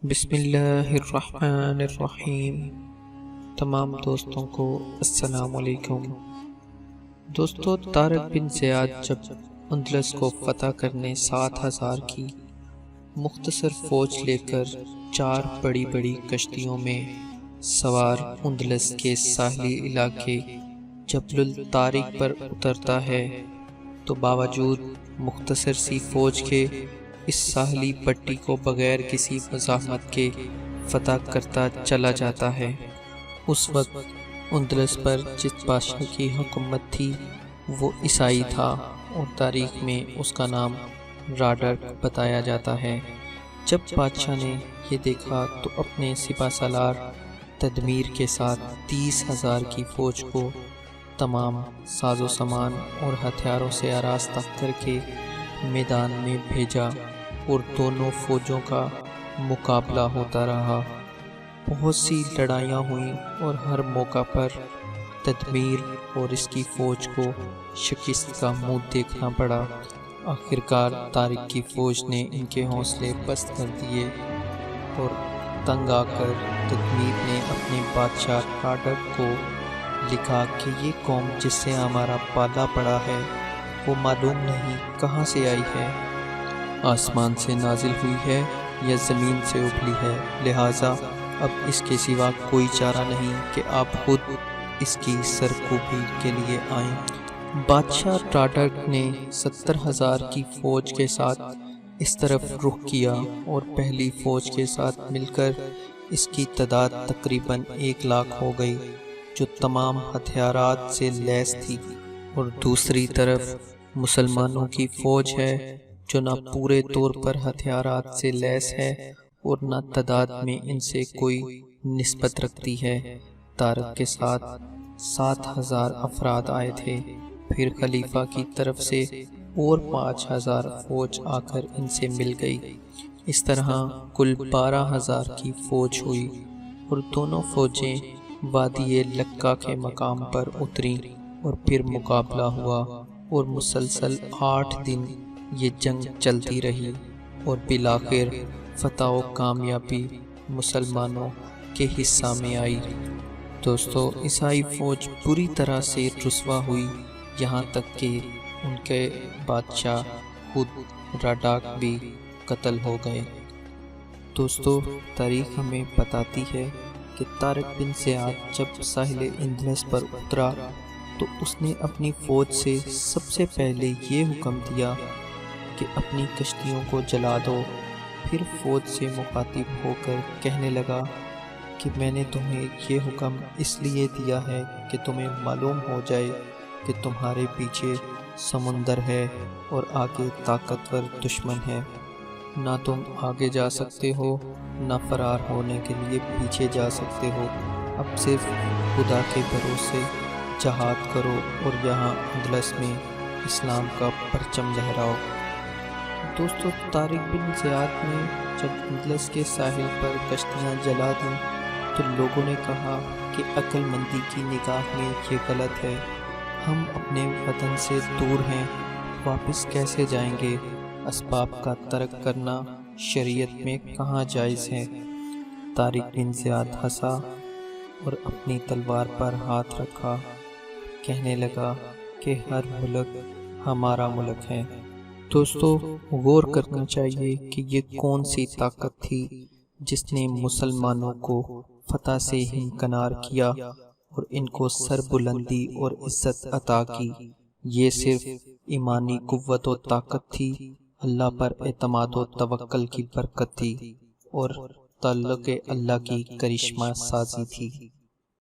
بسم اللہ الرحمن الرحیم۔ تمام دوستوں کو السلام علیکم۔ دوستو، طارق بن زیاد جب اندلس کو فتح کرنے 7,000 کی مختصر فوج لے کر 4 بڑی بڑی کشتیوں میں سوار اندلس کے ساحلی علاقے جبل الطارق پر اترتا ہے تو باوجود مختصر سی فوج کے اس ساحلی پٹی کو بغیر کسی مزاحمت کے فتح کرتا چلا جاتا ہے۔ اس وقت اندلس پر جس بادشاہ کی حکومت تھی وہ عیسائی تھا اور تاریخ میں اس کا نام راڈرک بتایا جاتا ہے۔ جب بادشاہ نے یہ دیکھا تو اپنے سپہ سالار تدمیر کے ساتھ 30,000 کی فوج کو تمام ساز و سامان اور ہتھیاروں سے آراستہ کر کے میدان میں بھیجا اور دونوں فوجوں کا مقابلہ ہوتا رہا۔ بہت سی لڑائیاں ہوئیں اور ہر موقع پر تدمیر اور اس کی فوج کو شکست کا منہ دیکھنا پڑا۔ آخرکار طارق کی فوج نے ان کے حوصلے پست کر دیے اور تنگ آ کر تدمیر نے اپنے بادشاہ راڈرک کو لکھا کہ یہ قوم جس سے ہمارا پالا پڑا ہے وہ معلوم نہیں کہاں سے آئی ہے، آسمان سے نازل ہوئی ہے یا زمین سے ابلی ہے، لہٰذا اب اس کے سوا کوئی چارہ نہیں کہ آپ خود اس کی سرکوبی کے لیے آئیں۔ بادشاہ راڈرک نے 70,000 کی فوج کے ساتھ اس طرف رخ کیا اور پہلی فوج کے ساتھ مل کر اس کی تعداد تقریباً 1,00,000 ہو گئی جو تمام ہتھیارات سے لیس تھی، اور دوسری طرف مسلمانوں کی فوج ہے جو نہ پورے طور پر ہتھیارات سے لیس ہے اور نہ تعداد میں ان سے کوئی نسبت رکھتی ہے۔ طارق کے ساتھ 7,000 افراد آئے تھے، پھر خلیفہ کی طرف سے اور 5,000 فوج آ کر ان سے مل گئی۔ اس طرح کل 12,000 کی فوج ہوئی اور دونوں فوجیں وادی لکا کے مقام پر اتریں اور پھر مقابلہ ہوا اور مسلسل 8 دن یہ جنگ چلتی رہی اور بالآخر فتح و کامیابی مسلمانوں کے حصہ میں آئی۔ دوستو، عیسائی فوج بری طرح سے رسوا ہوئی، یہاں تک کہ ان کے بادشاہ خود راڈرک بھی قتل ہو گئے۔ دوستو، تاریخ ہمیں بتاتی ہے کہ طارق بن زیاد جب ساحل اندلس پر اترا تو اس نے اپنی فوج سے سب سے پہلے یہ حکم دیا کہ اپنی کشتیوں کو جلا دو۔ پھر فوج سے مخاطب ہو کر کہنے لگا کہ میں نے تمہیں یہ حکم اس لیے دیا ہے کہ تمہیں معلوم ہو جائے کہ تمہارے پیچھے سمندر ہے اور آگے طاقتور دشمن ہے، نہ تم آگے جا سکتے ہو نہ فرار ہونے کے لیے پیچھے جا سکتے ہو، اب صرف خدا کے بھروسے جہاد کرو اور یہاں اندلس میں اسلام کا پرچم لہراؤ۔ دوستو، طارق بن زیاد نے جب اندلس کے ساحل پر کشتیاں جلا دیں تو لوگوں نے کہا کہ عقل مندی کی نگاہ میں یہ غلط ہے، ہم اپنے وطن سے دور ہیں، واپس کیسے جائیں گے؟ اسباب کا ترک کرنا شریعت میں کہاں جائز ہے؟ طارق بن زیاد ہنسا اور اپنی تلوار پر ہاتھ رکھا، کہنے لگا کہ ہر ملک ہمارا ملک ہے۔ دوستو، غور کرنا چاہیے کہ یہ کون سی طاقت تھی جس نے مسلمانوں کو فتح سے ہمکنار کیا اور ان کو سر بلندی اور عزت عطا کی۔ یہ صرف ایمانی قوت و طاقت تھی، اللہ پر اعتماد و توکل کی برکت تھی اور تعلق اللہ کی کرشمہ سازی تھی۔